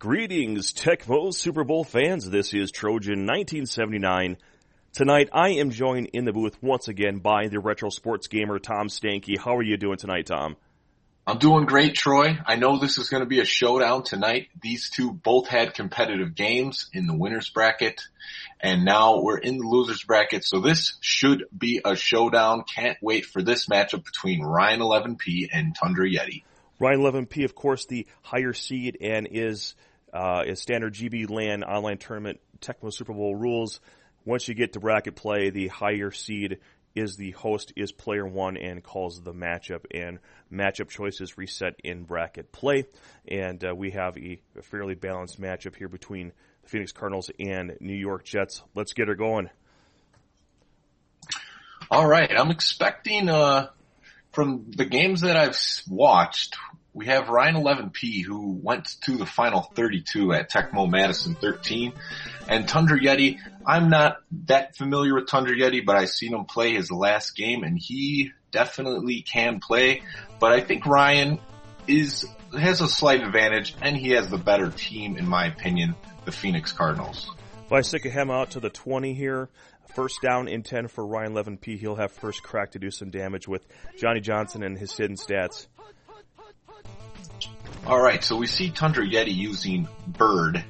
Greetings, Tecmo Super Bowl fans. This is Trojan 1979. Tonight, I am joined in the booth once again by the retro sports gamer, Tom Stanky. How are you doing tonight, Tom? I'm doing great, Troy. I know this is going to be a showdown tonight. These two both had competitive games in the winner's bracket, and now we're in the loser's bracket, so this should be a showdown. Can't wait for this matchup between Ryan11P and Tundrayeti. Ryan11P, of course, the higher seed and is standard GBLAN online tournament Tecmo Super Bowl rules. Once you get to bracket play, the higher seed is the host, is player one, and calls the matchup. And matchup choices reset in bracket play. And we have a fairly balanced matchup here between the Phoenix Cardinals and New York Jets. Let's get her going. All right, I'm expecting from the games that I've watched, we have Ryan11P, who went to the final 32 at Tecmo Madison 13, and Tundrayeti. I'm not that familiar with Tundrayeti, but I've seen him play his last game, and he definitely can play. But I think Ryan has a slight advantage, and he has the better team, in my opinion, the Phoenix Cardinals. If I stick a hem out to the 20 here, first down in 10 for Ryan11P. He'll have first crack to do some damage with Johnny Johnson and his hidden stats. All right, so we see Tundrayeti using Bird.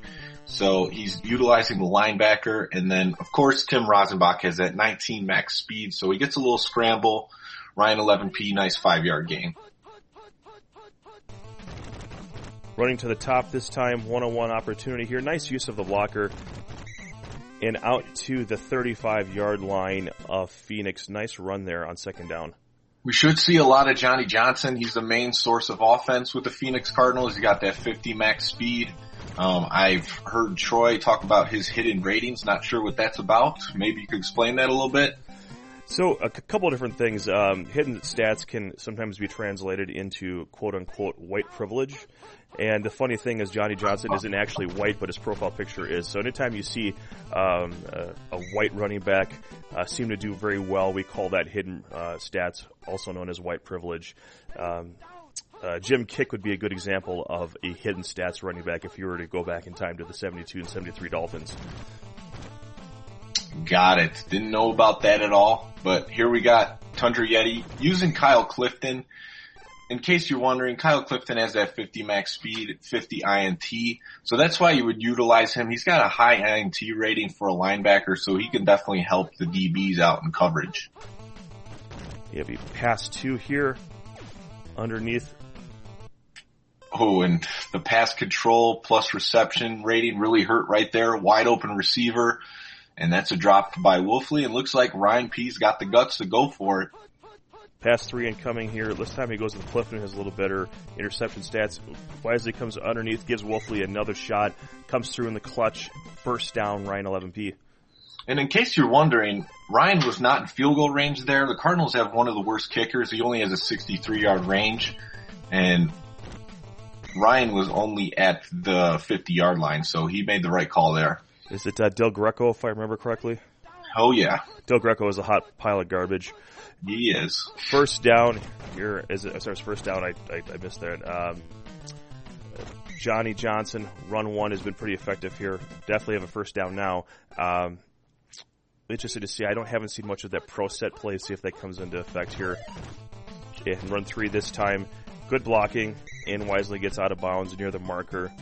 So he's utilizing the linebacker, and then, of course, Tim Rosenbach has that 19 max speed, so he gets a little scramble. Ryan11P, nice 5-yard gain. Running to the top this time, one-on-one opportunity here. Nice use of the blocker. And out to the 35-yard line of Phoenix. Nice run there on second down. We should see a lot of Johnny Johnson. He's the main source of offense with the Phoenix Cardinals. He's got that 50 max speed. I've heard Troy talk about his hidden ratings. Not sure what that's about. Maybe you could explain that a little bit. So a couple of different things. Hidden stats can sometimes be translated into quote-unquote white privilege. And the funny thing is Johnny Johnson isn't actually white, but his profile picture is. So anytime you see a white running back seem to do very well, we call that hidden stats, also known as white privilege. Jim Kick would be a good example of a hidden stats running back if you were to go back in time to the 72 and 73 Dolphins. Got it. Didn't know about that at all. But here we got Tundrayeti using Kyle Clifton. In case you're wondering, Kyle Clifton has that 50 max speed, 50 INT. So that's why you would utilize him. He's got a high INT rating for a linebacker, so he can definitely help the DBs out in coverage. You have a pass two here underneath. Oh, and the pass control plus reception rating really hurt right there. Wide open receiver. And that's a drop by Wolfley. It looks like Ryan P's got the guts to go for it. Pass three incoming here. This time he goes to the Clifton, has a little better interception stats. Wisely comes underneath, gives Wolfley another shot. Comes through in the clutch. First down, Ryan11P. And in case you're wondering, Ryan was not in field goal range there. The Cardinals have one of the worst kickers. He only has a 63-yard range. And Ryan was only at the 50-yard line, so he made the right call there. Is it Del Greco, if I remember correctly? Oh, yeah. Del Greco is a hot pile of garbage. He is. First down here. First down, I missed that. Johnny Johnson, run one, has been pretty effective here. Definitely have a first down now. Interested to see. Haven't seen much of that pro set play. See if that comes into effect here. And run three this time. Good blocking. And Wisely gets out of bounds near the marker.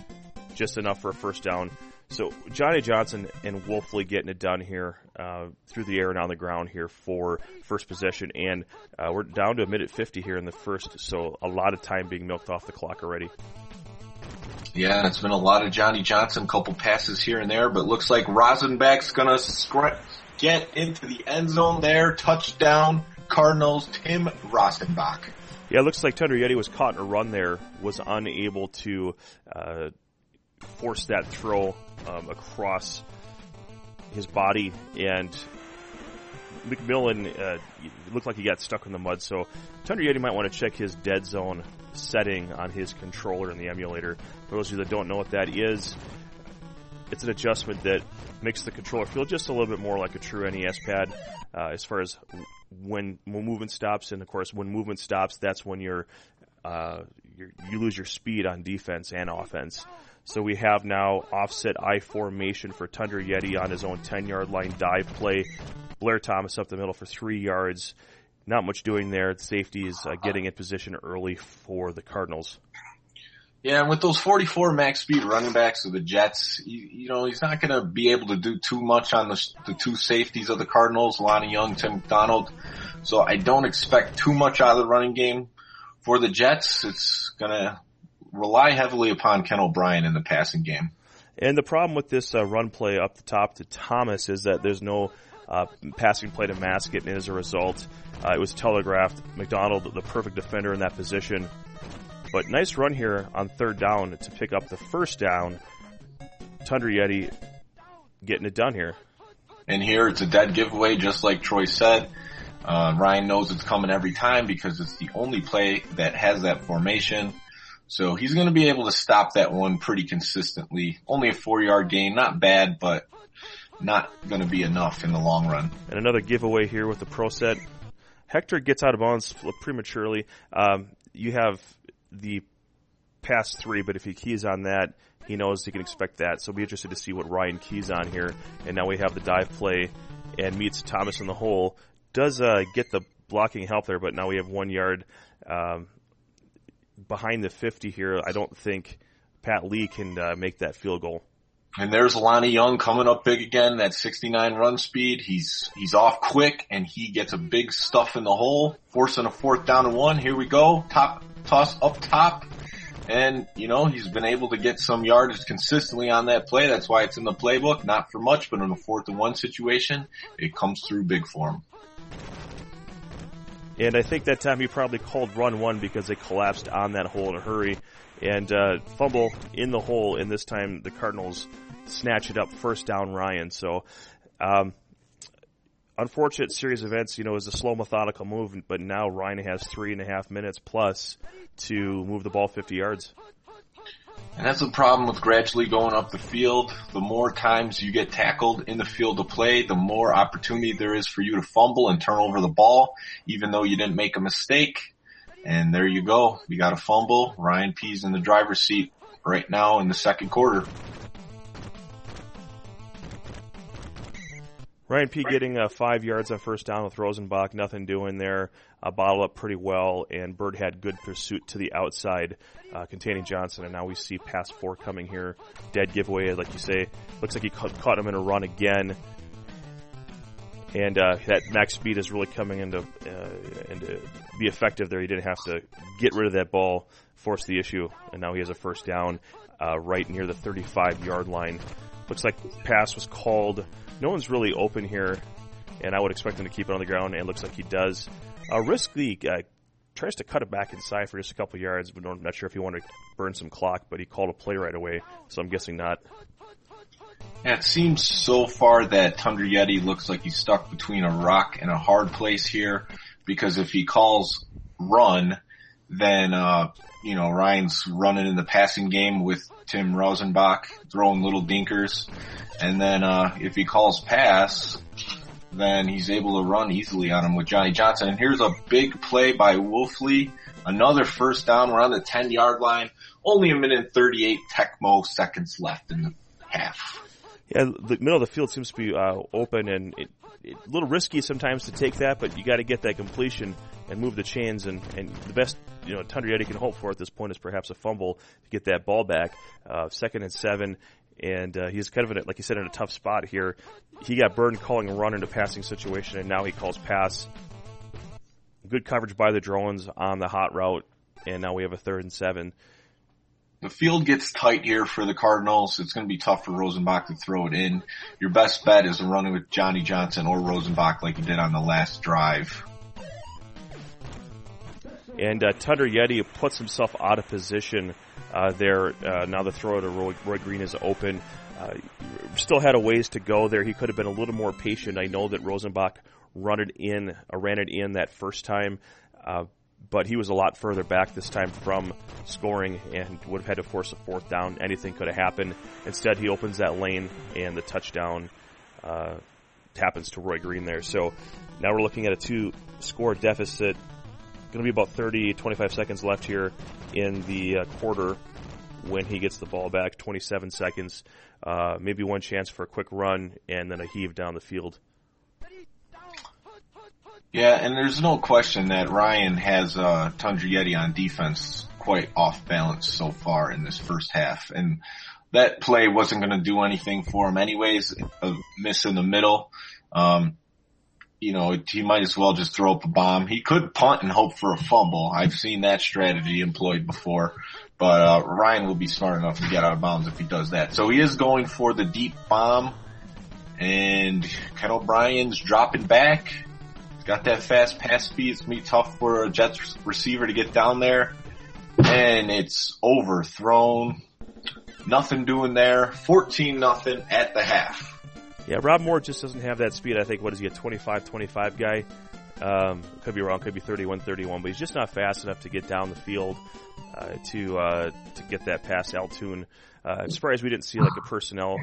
Just enough for a first down. So Johnny Johnson and Wolfley getting it done here through the air and on the ground here for first possession. And we're down to a minute 50 here in the first, so a lot of time being milked off the clock already. Yeah, it's been a lot of Johnny Johnson, couple passes here and there, but looks like Rosenbach's going to get into the end zone there. Touchdown, Cardinals, Tim Rosenbach. Yeah, it looks like Tundrayeti was caught in a run there, was unable to force that throw across his body, and McMillan looked like he got stuck in the mud. So Tundrayeti might want to check his dead zone setting on his controller in the emulator. For those of you that don't know what that is, it's an adjustment that makes the controller feel just a little bit more like a true NES pad as far as when movement stops. And of course, when movement stops, that's when your you lose your speed on defense and offense. So we have now offset I formation for Tundrayeti on his own 10-yard line dive play. Blair Thomas up the middle for 3 yards. Not much doing there. The safety is getting in position early for the Cardinals. Yeah, and with those 44 max speed running backs of the Jets, you know, he's not going to be able to do too much on the two safeties of the Cardinals, Lonnie Young, Tim McDonald. So I don't expect too much out of the running game for the Jets. It's going to rely heavily upon Ken O'Brien in the passing game. And the problem with this run play up the top to Thomas is that there's no passing play to mask it, and as a result, it was telegraphed. McDonald, the perfect defender in that position. But nice run here on third down to pick up the first down. Tundrayeti getting it done here. And here it's a dead giveaway, just like Troy said. Ryan knows it's coming every time because it's the only play that has that formation. So he's going to be able to stop that one pretty consistently. Only a 4-yard gain, not bad, but not going to be enough in the long run. And another giveaway here with the pro set. Hector gets out of bounds prematurely. You have the pass 3, but if he keys on that, he knows he can expect that. So we'll be interested to see what Ryan keys on here. And now we have the dive play and meets Thomas in the hole. Does get the blocking help there, but now we have 1 yard behind the 50 here. I don't think Pat Lee can make that field goal. And there's Lonnie Young coming up big again, that 69 run speed. He's off quick, and he gets a big stuff in the hole, forcing a 4th down and 1. Here we go. Toss up top. And, you know, he's been able to get some yardage consistently on that play. That's why it's in the playbook. Not for much, but in a 4th and 1 situation, it comes through big for him. And I think that time he probably called run 1 because they collapsed on that hole in a hurry. And fumble in the hole, and this time the Cardinals snatch it up, first down Ryan. So unfortunate series of events, you know, is a slow, methodical move, but now Ryan has 3.5 minutes plus to move the ball 50 yards. And that's the problem with gradually going up the field. The more times you get tackled in the field of play, the more opportunity there is for you to fumble and turn over the ball, even though you didn't make a mistake. And there you go. We got a fumble. Ryan P's in the driver's seat right now in the second quarter. Ryan P getting 5 yards on first down with Rosenbach. Nothing doing there. Bottled up pretty well, and Bird had good pursuit to the outside, containing Johnson. And now we see pass 4 coming here. Dead giveaway, like you say. Looks like he caught him in a run again. And that max speed is really coming into be effective there. He didn't have to get rid of that ball, force the issue, and now he has a first down right near the 35-yard line. Looks like pass was called. No one's really open here, and I would expect him to keep it on the ground, and it looks like he does. Risky tries to cut it back inside for just a couple yards, but I'm not sure if he wanted to burn some clock, but he called a play right away, so I'm guessing not. Yeah, it seems so far that Tundrayeti looks like he's stuck between a rock and a hard place here, because if he calls run, then, you know, Ryan's running in the passing game with Tim Rosenbach, throwing little dinkers. And then, if he calls pass, then he's able to run easily on him with Johnny Johnson. And here's a big play by Wolfley. Another first down. We're on the 10-yard line. Only a minute and 38 Tecmo seconds left in the half. Yeah, the middle of the field seems to be open, and a little risky sometimes to take that, but you got to get that completion and move the chains. And the best, you know, Tundrayeti can hope for at this point is perhaps a fumble to get that ball back. 2nd and 7, and he's kind of like you said, in a tough spot here. He got burned calling a run into passing situation, and now he calls pass. Good coverage by the drones on the hot route, and now we have a 3rd and 7. The field gets tight here for the Cardinals. It's going to be tough for Rosenbach to throw it in. Your best bet is running with Johnny Johnson or Rosenbach like you did on the last drive. And Tundrayeti puts himself out of position there. Now the throw to Roy Green is open. Still had a ways to go there. He could have been a little more patient. I know that Rosenbach ran it in that first time. But he was a lot further back this time from scoring and would have had to force a 4th down. Anything could have happened. Instead, he opens that lane, and the touchdown happens to Roy Green there. So now we're looking at a 2-score deficit. going to be about 25 seconds left here in the quarter when he gets the ball back. 27 seconds. Maybe one chance for a quick run and then a heave down the field. Yeah, and there's no question that Ryan has Tundrayeti on defense quite off balance so far in this first half. And that play wasn't going to do anything for him anyways. A miss in the middle. He might as well just throw up a bomb. He could punt and hope for a fumble. I've seen that strategy employed before. But Ryan will be smart enough to get out of bounds if he does that. So he is going for the deep bomb. And Ken O'Brien's dropping back. He's got that fast pass speed. It's going to be tough for a Jets receiver to get down there. And it's overthrown. Nothing doing there. 14-0 at the half. Yeah, Rob Moore just doesn't have that speed. I think, what is he, a 25 guy? Could be wrong, could be 31, but he's just not fast enough to get down the field to get that pass out tune. I'm surprised we didn't see like a personnel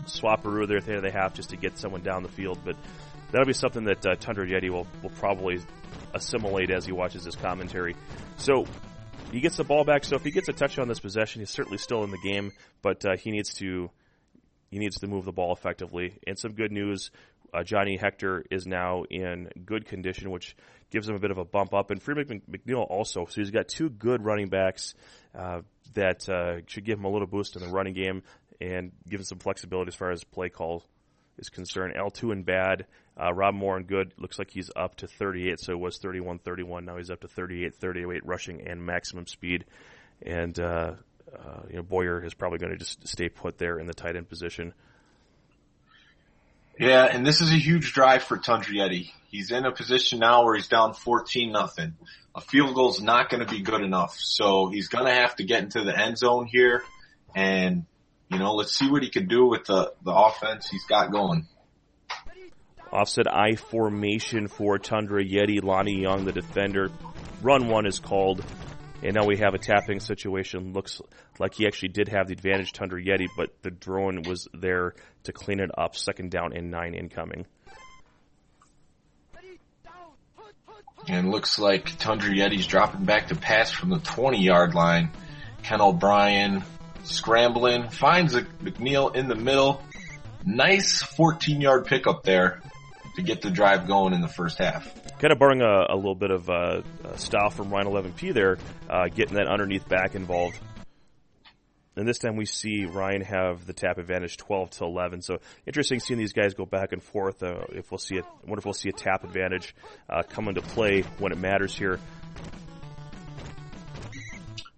swapperoo there at the half just to get someone down the field, but that'll be something that Tundrayeti will probably assimilate as he watches his commentary. So he gets the ball back, so if he gets a touch on this possession, he's certainly still in the game, but he needs to move the ball effectively. And some good news, Johnny Hector is now in good condition, which gives him a bit of a bump up. And Freeman McNeil also. So he's got two good running backs that should give him a little boost in the running game and give him some flexibility as far as play call is concerned. L2 and bad. Rob Moore and good. Looks like he's up to 38, so it was 31-31. Now he's up to 38-38 rushing and maximum speed. And Boyer is probably going to just stay put there in the tight end position. Yeah, and this is a huge drive for Tundrayeti. He's in a position now where he's down 14-0. A field goal is not going to be good enough, so he's going to have to get into the end zone here. And let's see what he can do with the offense he's got going. Offset I formation for Tundrayeti. Lonnie Young, the defender. Run one is called. And now we have a tapping situation. Looks like he actually did have the advantage, Tundrayeti, but the drone was there to clean it up. 2nd down and 9 incoming. And looks like Tundrayeti's dropping back to pass from the 20-yard line. Ken O'Brien scrambling, finds McNeil in the middle. Nice 14-yard pickup there to get the drive going in the first half. Kind of borrowing a little bit of style from Ryan11P there, getting that underneath back involved. And this time we see Ryan have the tap advantage 12-11. So interesting seeing these guys go back and forth. I wonder if we'll see a tap advantage come into play when it matters here.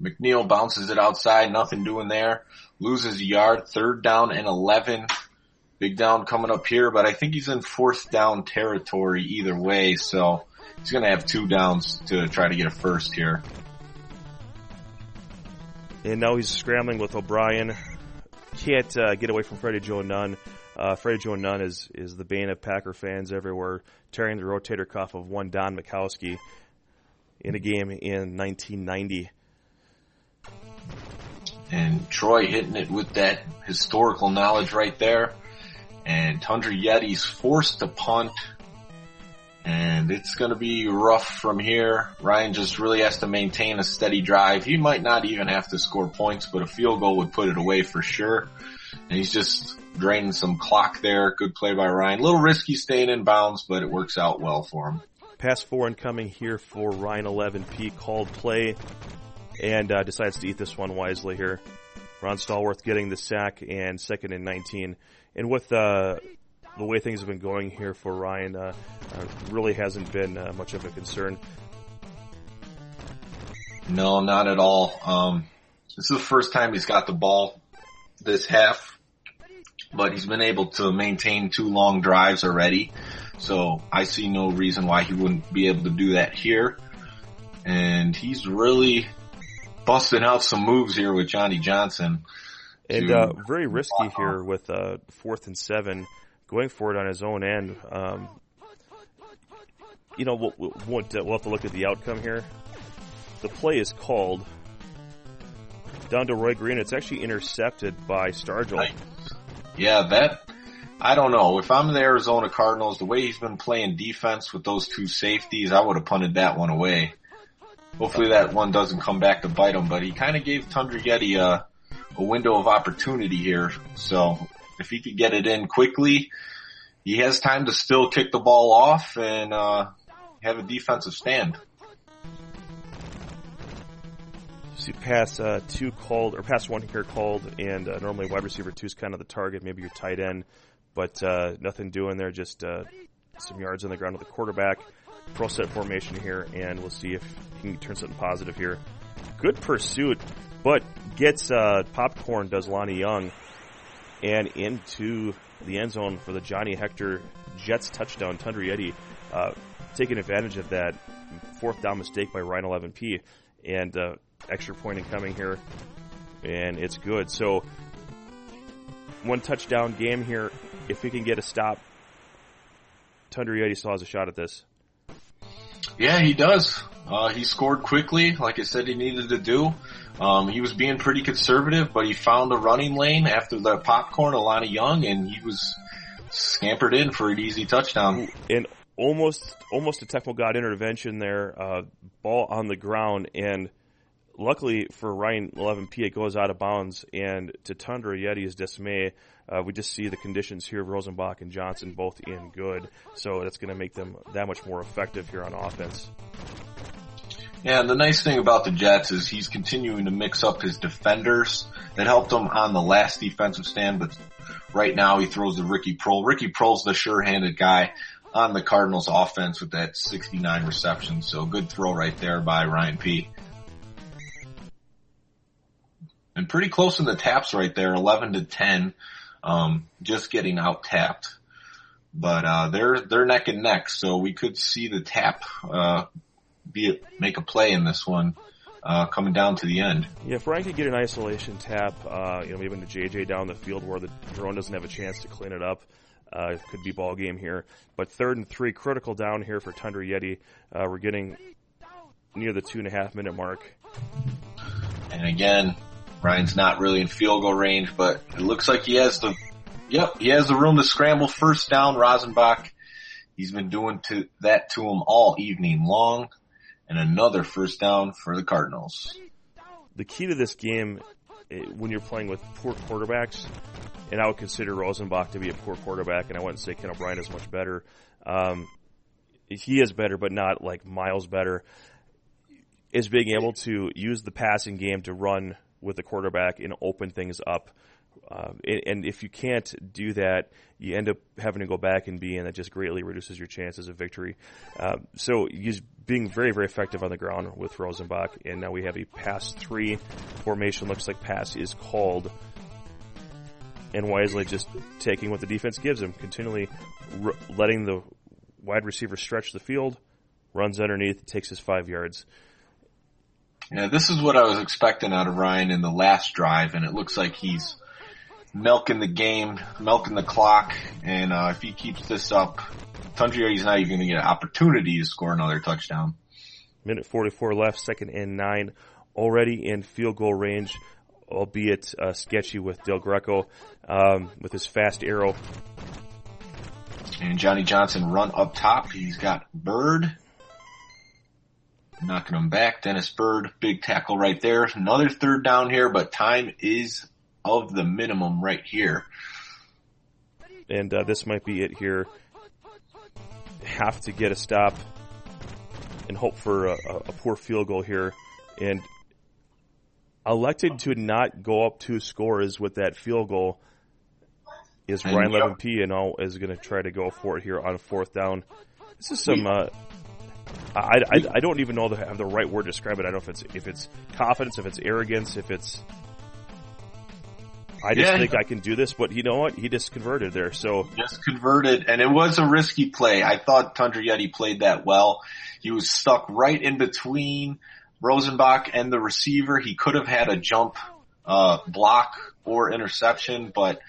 McNeil bounces it outside, nothing doing there. Loses a yard, 3rd down and 11. Big down coming up here, but I think he's in 4th down territory either way, so he's going to have 2 downs to try to get a first here. And now he's scrambling with O'Brien. Can't get away from Freddie Joe Nunn. Freddie Joe Nunn is the bane of Packer fans everywhere, tearing the rotator cuff of one Don Mikowski in a game in 1990. And Troy hitting it with that historical knowledge right there. And Tundrayeti's forced to punt. And it's going to be rough from here. Ryan just really has to maintain a steady drive. He might not even have to score points, but a field goal would put it away for sure. And he's just draining some clock there. Good play by Ryan. A little risky staying in bounds, but it works out well for him. Pass 4 incoming here for Ryan11P. Called play and decides to eat this one wisely here. Ron Stallworth getting the sack and 2nd and 19. And with the way things have been going here for Ryan, really hasn't been much of a concern. No, not at all. This is the first time he's got the ball this half, but he's been able to maintain 2 long drives already. So I see no reason why he wouldn't be able to do that here. And he's really busting out some moves here with Johnny Johnson. And very risky here with 4th and 7, going for it on his own end. We'll have to look at the outcome here. The play is called down to Roy Green. It's actually intercepted by Stargell. Yeah, I don't know. If I'm the Arizona Cardinals, the way he's been playing defense with those 2 safeties, I would have punted that one away. hopefully that one doesn't come back to bite him. But he kind of gave Tundrayeti a window of opportunity here. So if he could get it in quickly, he has time to still kick the ball off and have a defensive stand. See, pass two called, or pass one here called, and normally wide receiver 2 is kind of the target, maybe your tight end, but nothing doing there, just some yards on the ground with the quarterback. Pro set formation here, and we'll see if he can turn something positive here. Good pursuit, but gets popcorn, does Lonnie Young, and into the end zone for the Johnny Hector Jets touchdown. Tundrayeti taking advantage of that 4th down mistake by Ryan11P, and extra point incoming here, and it's good. So 1 touchdown game here. If we can get a stop, Tundrayeti still has a shot at this. Yeah, he does. He scored quickly, like I said he needed to do. He was being pretty conservative, but he found a running lane after the popcorn of Lonnie Young, and he was scampered in for an easy touchdown. And almost a Tecmo God intervention there, ball on the ground, and luckily for Ryan11P, it goes out of bounds, and to Tundrayeti's dismay, we just see the conditions here of Rosenbach and Johnson both in good, so that's going to make them that much more effective here on offense. Yeah, and the nice thing about the Jets is he's continuing to mix up his defenders. That helped him on the last defensive stand, but right now he throws to Ricky Prohl. Ricky Prohl's the sure-handed guy on the Cardinals offense with that 69 receptions, so good throw right there by Ryan P. And pretty close in the taps right there, 11-10, just getting out tapped. But they're neck and neck, so we could see the tap make a play in this one coming down to the end. Yeah, if Ryan could get an isolation tap, maybe into JJ down the field where the drone doesn't have a chance to clean it up, it could be ball game here. But 3rd and 3, critical down here for Tundrayeti. We're getting near the 2.5 minute mark. And again, Ryan's not really in field goal range, but it looks like he has the room to scramble first down. Rosenbach, he's been doing that to him all evening long, and another first down for the Cardinals. The key to this game, when you're playing with poor quarterbacks, and I would consider Rosenbach to be a poor quarterback, and I wouldn't say Ken O'Brien is much better. He is better, but not like miles better, is being able to use the passing game to run with the quarterback and open things up. And if you can't do that, you end up having to go back and be, and that just greatly reduces your chances of victory. So he's being very, very effective on the ground with Rosenbach, and now we have a pass 3 formation. Looks like pass is called, and wisely just taking what the defense gives him, continually letting the wide receiver stretch the field, runs underneath, takes his 5 yards. Yeah, this is what I was expecting out of Ryan in the last drive, and it looks like he's milking the game, milking the clock, and if he keeps this up, Tundrayeti's not even going to get an opportunity to score another touchdown. Minute 44 left, 2nd and 9, already in field goal range, albeit sketchy with Del Greco with his fast arrow. And Johnny Johnson run up top. He's got Bird knocking him back. Dennis Bird, big tackle right there. Another 3rd down here, but time is of the minimum right here. And this might be it here. Have to get a stop and hope for a poor field goal here. And elected to not go up 2 scores with that field goal is Ryan11P, and all is going to try to go for it here on 4th down. This is some... I don't even know have the right word to describe it. I don't know if it's confidence, if it's arrogance, if it's... I just think I can do this, but you know what? He just converted there. So just converted, and it was a risky play. I thought Tundrayeti played that well. He was stuck right in between Rosenbach and the receiver. He could have had a jump block or interception, but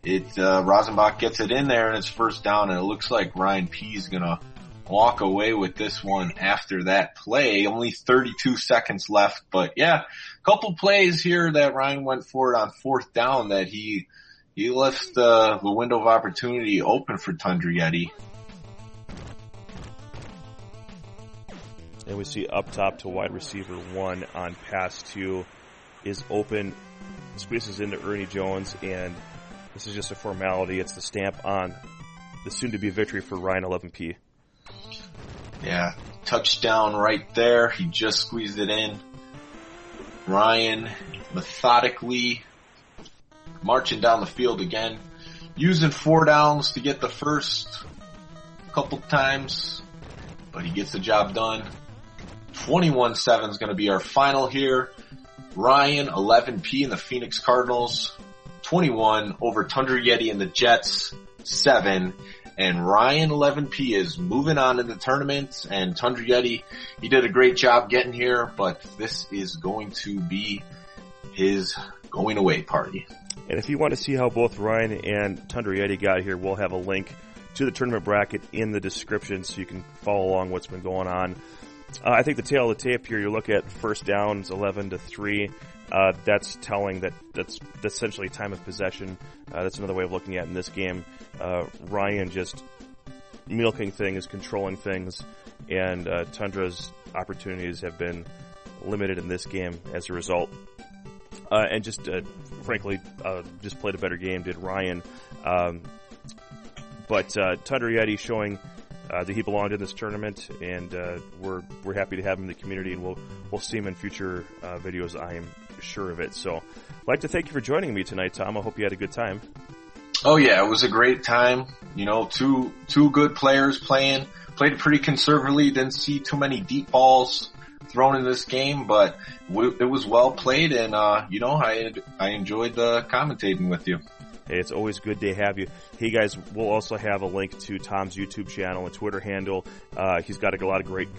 Rosenbach gets it in there, and it's 1st down, and it looks like Ryan P is going to walk away with this one after that play. Only 32 seconds left, but yeah, a couple plays here that Ryan went for it on 4th down that he left the window of opportunity open for Tundrayeti. And we see up top to wide receiver 1 on pass 2 is open. Squeezes into Ernie Jones, and this is just a formality. It's the stamp on the soon-to-be victory for Ryan11P. Yeah, touchdown right there. He just squeezed it in. Ryan methodically marching down the field again, using 4 downs to get the first couple times, but he gets the job done. 21-7 is going to be our final here. Ryan11P and the Phoenix Cardinals, 21 over Tundrayeti and the Jets, 7. And Ryan11P is moving on in the tournament, and Tundrayeti, he did a great job getting here, but this is going to be his going away party. And if you want to see how both Ryan and Tundrayeti got here, we'll have a link to the tournament bracket in the description so you can follow along what's been going on. I think the tail of the tape here, you look at first downs 11-3. That's telling that's essentially time of possession. That's another way of looking at it in this game. Ryan just milking things, controlling things, and Tundra's opportunities have been limited in this game as a result. And just, frankly, just played a better game, did Ryan. But Tundrayeti showing that he belonged in this tournament, and we're happy to have him in the community, and we'll see him in future videos. I am sure of it. So, I'd like to thank you for joining me tonight, Tom. I hope you had a good time. Oh yeah, it was a great time. You know, two good players played pretty conservatively. Didn't see too many deep balls thrown in this game, but it was well played, and you know, I enjoyed commentating with you. Hey, it's always good to have you. Hey guys, we'll also have a link to Tom's YouTube channel and Twitter handle. He's got a lot of great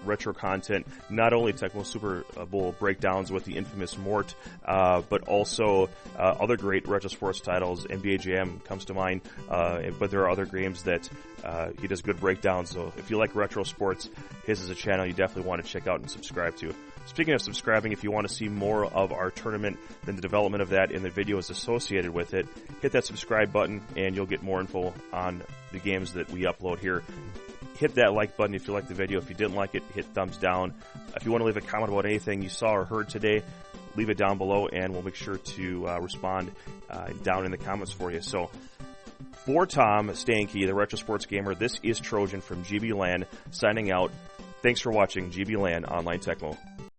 retro content, not only Tecmo Super Bowl breakdowns with the infamous Mort, but also other great retro sports titles. NBA Jam comes to mind, but there are other games that he does good breakdowns. So if you like retro sports, his is a channel you definitely want to check out and subscribe to. Speaking of subscribing, if you want to see more of our tournament and the development of that and the videos associated with it, hit that subscribe button and you'll get more info on the games that we upload here. Hit that like button if you like the video. If you didn't like it, hit thumbs down. If you want to leave a comment about anything you saw or heard today, leave it down below and we'll make sure to respond down in the comments for you. So, for Tom Stanky, the Retro Sports Gamer, this is Trojan from GBLAN signing out. Thanks for watching GBLAN Online Tecmo.